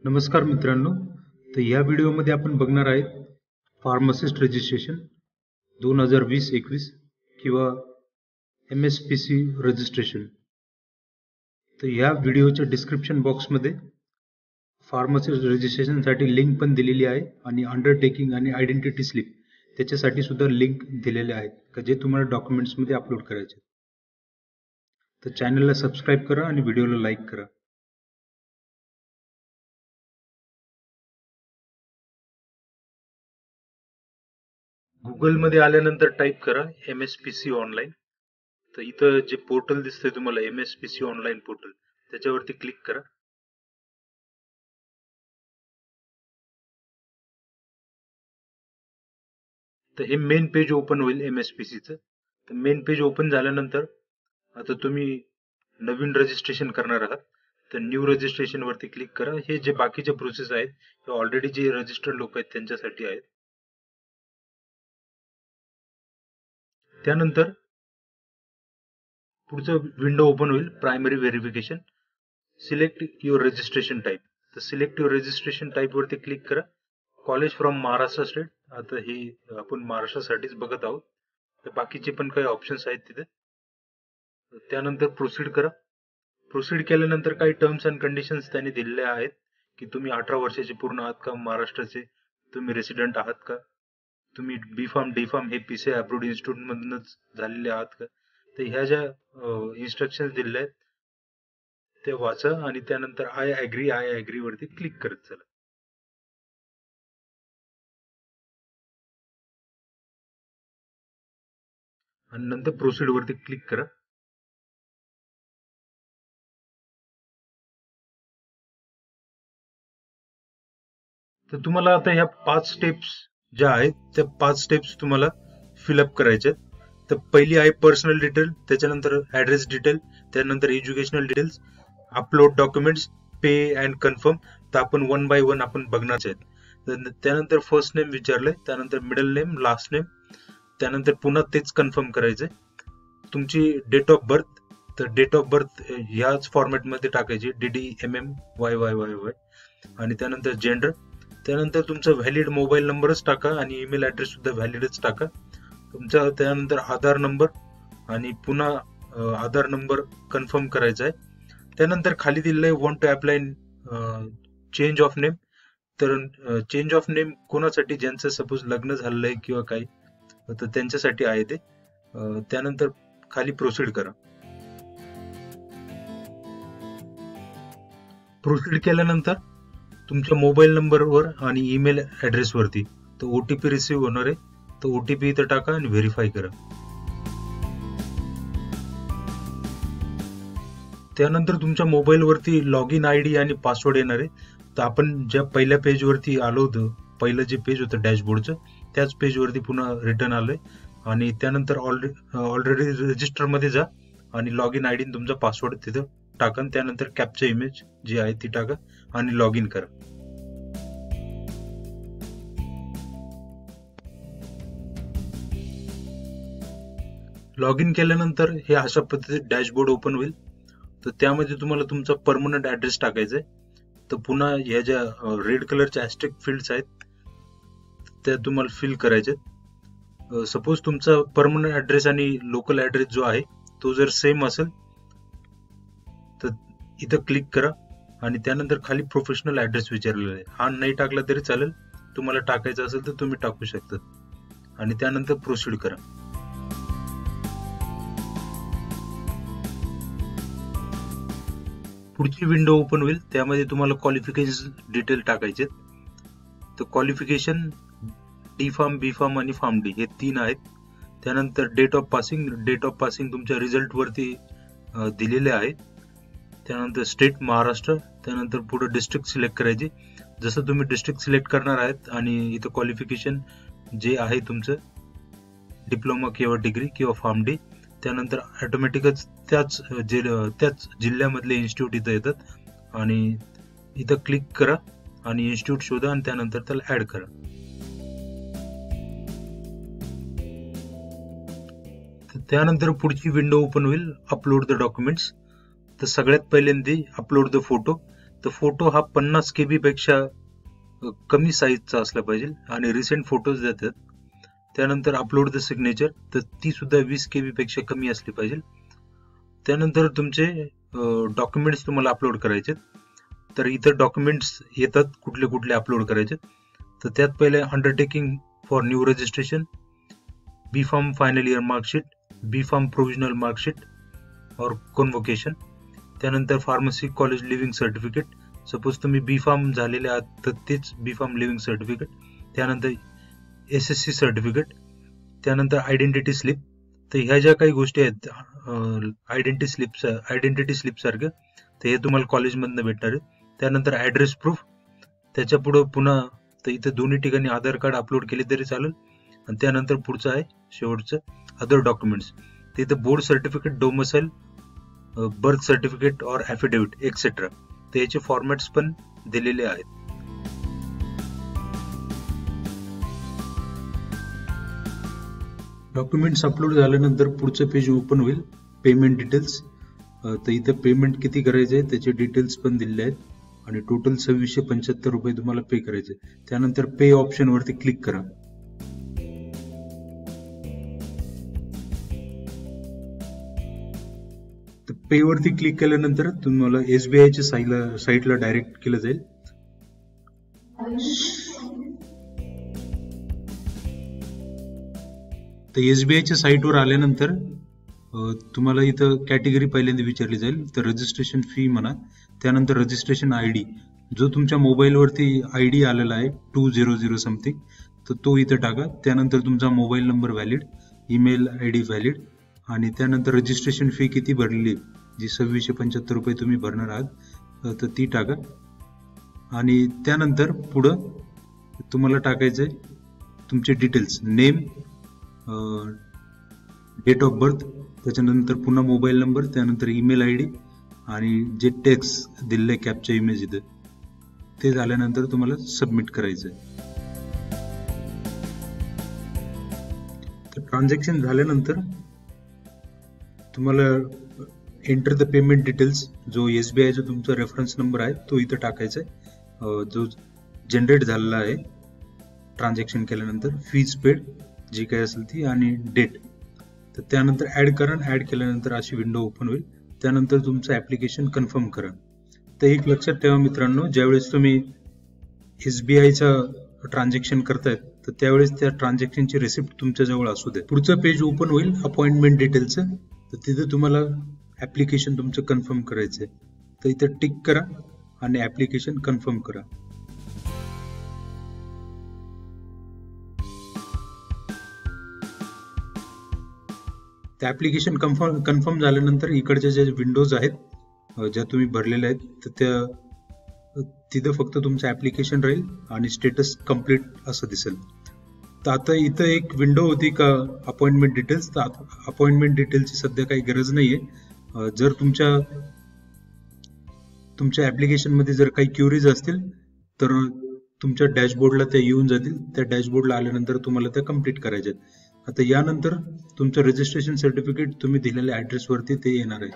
नमस्कार मित्रांनो, तर या व्हिडिओमध्ये आपण बघणार आहेत फार्मासिस्ट रजिस्ट्रेशन 2020-21 किंवा MSPC रजिस्ट्रेशन. तर या व्हिडिओच्या डिस्क्रिप्शन बॉक्समध्ये फार्मासिस्ट रजिस्ट्रेशनसाठी लिंक पण दिलेली आहे आणि अंडरटेकिंग आणि आयडेंटिटी स्लिप त्याच्यासाठी सुद्धा लिंक दिलेले आहेत का जे तुम्हाला डॉक्युमेंट्समध्ये अपलोड करायचे. तर चॅनलला सबस्क्राईब करा आणि व्हिडिओला लाईक करा. गुगलमध्ये आल्यानंतर टाईप करा MSPC ऑनलाईन. तर इथं जे पोर्टल दिसतंय तुम्हाला MSPC ऑनलाईन पोर्टल त्याच्यावरती क्लिक करा. तर हे मेन पेज ओपन होईल MSPCचं. तर मेन पेज ओपन झाल्यानंतर आता तुम्ही नवीन रजिस्ट्रेशन करणार आहात तर न्यू रजिस्ट्रेशन वरती क्लिक करा. हे जे बाकीचे प्रोसेस आहेत ते ऑलरेडी जे रजिस्टर्ड लोक आहेत त्यांच्यासाठी आहेत. त्यानंतर पुढचं विंडो ओपन होईल primary verification. Select your registration type. तर सिलेक्ट युअर रजिस्ट्रेशन टाईप वरती क्लिक करा. College from Maharashtra state. आता हे आपण महाराष्ट्रासाठीच बघत आहोत. तर बाकीचे पण काही ऑप्शन्स आहेत तिथे. त्यानंतर प्रोसीड करा. प्रोसीड केल्यानंतर काही टर्म्स अँड कंडिशन्स त्यांनी दिलेले आहेत की तुम्ही 18 वर्षाचे पूर्ण आहात का, महाराष्ट्राचे तुम्ही रेसिडेंट आहात का, तुम्ही बी फार्म डी फार्म हे PCI अप्रूव्ड इन्स्टिट्यूट मधूनच झालेले आहात का. तर ह्या ज्या इन्स्ट्रक्शन्स दिलेल्या आहेत ते वाचा आणि त्यानंतर आय ऍग्री वरती क्लिक करत चला. आणि नंतर प्रोसीड वरती क्लिक करा. तर तुम्हाला आता ह्या 5 स्टेप्स ज्या आहेत त्या 5 स्टेप्स तुम्हाला फिलअप करायच्या आहेत. तर पहिली आहे पर्सनल डिटेल, त्याच्यानंतर ऍड्रेस डिटेल, त्यानंतर educational details, upload documents, pay and confirm. तर आपण 1 बाय 1 आपण बघणार आहेत. त्यानंतर फर्स्ट नेम विचारलंय, त्यानंतर मिडल नेम, लास्ट नेम, त्यानंतर पुन्हा तेच कन्फर्म करायचंय. तुमची डेट ऑफ बर्थ, तर डेट ऑफ बर्थ ह्याच फॉर्मॅटमध्ये टाकायची DDMMYYYY. आणि त्यानंतर जेंडर, त्यानंतर तुमचा व्हॅलिड मोबाईल नंबरच टाका आणि ईमेल ऍड्रेस सुद्धा व्हॅलिडच टाका तुमचा. त्यानंतर आधार नंबर आणि पुन्हा आधार नंबर कन्फर्म करायचा आहे. त्यानंतर खाली दिलेलं आहे want to apply change of name. तर चेंज ऑफ नेम कोणासाठी, ज्यांचं सपोज लग्न झालंय किंवा काही, तर त्यांच्यासाठी आहे ते. त्यानंतर खाली प्रोसीड करा. प्रोसीड केल्यानंतर तुमच्या मोबाईल नंबरवर आणि ईमेल ऍड्रेस वरती तो OTP रिसिव्ह होणार आहे. तो OTP इथं टाका आणि व्हेरीफाय करा. त्यानंतर तुमच्या मोबाईल वरती लॉग इन ID आणि पासवर्ड येणार आहे. तर आपण ज्या पहिल्या पेज वरती आलो होतो, पहिलं जे पेज होतं डॅशबोर्डचं, त्याच पेज वरती पुन्हा रिटर्न आलोय. आणि त्यानंतर ऑलरेडी रजिस्टर मध्ये जा आणि लॉग इन ID तुमचा पासवर्ड तिथं टाका. त्यानंतर कॅप्चा इमेज जी आहे ती टाका आणि लॉग इन करा. लॉग इन केल्यानंतर हे अशा पद्धतीने डॅशबोर्ड ओपन होईल. तर त्यामध्ये तुम्हाला तुमचा परमनंट ऍड्रेस टाकायचा आहे. तर पुन्हा ह्या ज्या रेड कलरच्या ऍस्टेरिक फील्ड्स आहेत त्या तुम्हाला फिल करायचे. सपोज तुमचा परमनंट ऍड्रेस आणि लोकल ऍड्रेस जो आहे तो जर सेम असेल तर इथं क्लिक करा आणि त्यानंतर खाली प्रोफेशनल ऍड्रेस विचारलेला आहे. हा नाही टाकला तरी चालेल, तुम्हाला टाकायचा असेल तर तुम्ही टाकू शकता. आणि त्यानंतर प्रोसीड करा. पुढची विंडो ओपन होईल. त्यामध्ये तुम्हाला क्वालिफिकेशन डिटेल टाकायचे. तर क्वालिफिकेशन डी फार्म, बी फार्म आणि फार्म डी हे 3 आहेत. त्यानंतर डेट ऑफ पासिंग तुमच्या रिझल्ट वरती दिलेले आहे. त्यानंतर स्टेट महाराष्ट्र. त्यानंतर पुढे डिस्ट्रिक्ट सिलेक्ट करायची. जसं तुम्ही डिस्ट्रिक्ट सिलेक्ट करणार आहेत आणि इथं क्वालिफिकेशन जे आहे तुमचं डिप्लोमा किंवा डिग्री किंवा फार्म डी, त्यानंतर ऑटोमॅटिकच त्याच जिल्ह्यामधले इन्स्टिट्यूट इथं येतात आणि इथं क्लिक करा आणि इन्स्टिट्यूट शोधा आणि त्यानंतर त्याला ऍड करा. त्यानंतर पुढची विंडो ओपन होईल अपलोड द डॉक्युमेंट्स. तर सगळ्यात पहिल्यांदा अपलोड द फोटो. तर फोटो हा 50 KB पेक्षा कमी साईजचा असला पाहिजे आणि रिसेंट फोटोज देतात. त्यानंतर अपलोड द सिग्नेचर, तर ती सुद्धा 20 KB पेक्षा कमी असली पाहिजे. त्यानंतर तुमचे डॉक्युमेंट्स तुम्हाला अपलोड करायचे. तर इथं डॉक्युमेंट्स येतात कुठले कुठले अपलोड करायचे. तर त्यात पहिले undertaking for new registration, B Pharm final year marksheet, B Pharm provisional marksheet और कॉन्व्होकेशन. त्यानंतर pharmacy college leaving certificate, suppose तुम्ही बी फार्म झालेले आहात तर तेच बी फार्म लिव्हिंग सर्टिफिकेट. त्यानंतर SSC सर्टिफिकेट, त्यानंतर आयडेंटिटी स्लिप. तर ह्या ज्या काही गोष्टी आहेत आयडेंटिटी स्लिप सारख्या, तर हे तुम्हाला कॉलेजमधनं भेटणार आहे. त्यानंतर ऍड्रेस प्रूफ, त्याच्या पुढे पुन्हा तर इथे दोन्ही ठिकाणी आधार कार्ड अपलोड केले तरी चालेल. आणि त्यानंतर पुढचं आहे शेवटचं अदर डॉक्युमेंट्स, ते इथं board certificate, domicile, birth certificate और ॲफिडेव्हिट एक्सेट्रा. तर याचे फॉर्मॅट्स पण दिलेले आहेत. डॉक्युमेंट्स अपलोड झाल्यानंतर पुढचं पेज ओपन होईल, पेमेंट डिटेल्स. तर इथं पेमेंट किती करायचे आहे त्याचे डिटेल्स पण दिलेले आहेत आणि टोटल 2675 रुपये तुम्हाला पे करायचे. त्यानंतर पे ऑप्शन वरती क्लिक करा. तर पे वरती क्लिक केल्यानंतर तुम्हाला SBIच्या साईटला डायरेक्ट केलं जाईल. तर SBIच्या साईटवर आल्यानंतर तुम्हाला इथं कॅटेगरी पहिल्यांदा विचारली जाईल. तर रजिस्ट्रेशन फी म्हणा, त्यानंतर रजिस्ट्रेशन ID, जो तुमच्या मोबाईलवरती ID आलेला आहे 200 समथिंग, तर तो इथं टाका. त्यानंतर तुमचा mobile number valid, email ID valid, आणि त्यानंतर रजिस्ट्रेशन फी किती भरलेली, जी 2675 रुपये तुम्ही भरणार आहात, तर ती टाका. आणि त्यानंतर पुढं तुम्हाला टाकायचंय तुमचे details, name, date of birth, त्याच्यानंतर पुन्हा मोबाईल नंबर, त्यानंतर ईमेल ID आणि जे टेक्स्ट दिलेलं कॅपचा इमेज इथं, ते झाल्यानंतर तुम्हाला सबमिट करायचंय. तर ट्रान्झॅक्शन झाल्यानंतर तुम्हाला एंटर द पेमेंट डिटेल्स, जो SBIचा तुमचा रेफरन्स नंबर आहे तो इथं टाकायचा आहे, जो जनरेट झालेला आहे ट्रान्झॅक्शन केल्यानंतर, फीज पेड जी काय असेल ती, आणि डेट. तर त्यानंतर ऍड करा. ऍड केल्यानंतर अशी विंडो ओपन होईल. त्यानंतर तुमचं ऍप्लिकेशन कन्फर्म करा. तर एक लक्षात ठेवा मित्रांनो, ज्यावेळेस तुम्ही SBIचा ट्रान्झॅक्शन करतायत तर त्यावेळेस त्या ट्रान्झॅक्शनची रिसिप्ट तुमच्या जवळ असू दे. पुढचं पेज ओपन होईल अपॉइंटमेंट डिटेलचं. तर तिथे तुम्हाला ऍप्लिकेशन तुमचं कन्फर्म करायचंय. तर इथं टिक करा आणि ऍप्लिकेशन कन्फर्म करा. त्या ऍप्लिकेशन कन्फर्म झाल्यानंतर इकडच्या ज्या विंडोज आहेत ज्या तुम्ही भरलेल्या आहेत, तर त्या तिथं फक्त तुमचं ऍप्लिकेशन राहील आणि स्टेटस कम्प्लीट असं दिसेल. तर आता इथं एक विंडो होती का अपॉइंटमेंट डिटेल्स, तर अपॉइंटमेंट डिटेल्सची सध्या काही गरज नाहीये. जर तुमच्या ऍप्लिकेशन मध्ये जर काही क्युरीज असतील तर तुमच्या डॅशबोर्डला त्या येऊन जातील. त्या डॅशबोर्डला आल्यानंतर तुम्हाला त्या कम्प्लीट करायच्या आहेत. आता यानंतर तुमचं रजिस्ट्रेशन सर्टिफिकेट तुम्ही दिलेल्या ऍड्रेसवरती ते येणार आहे.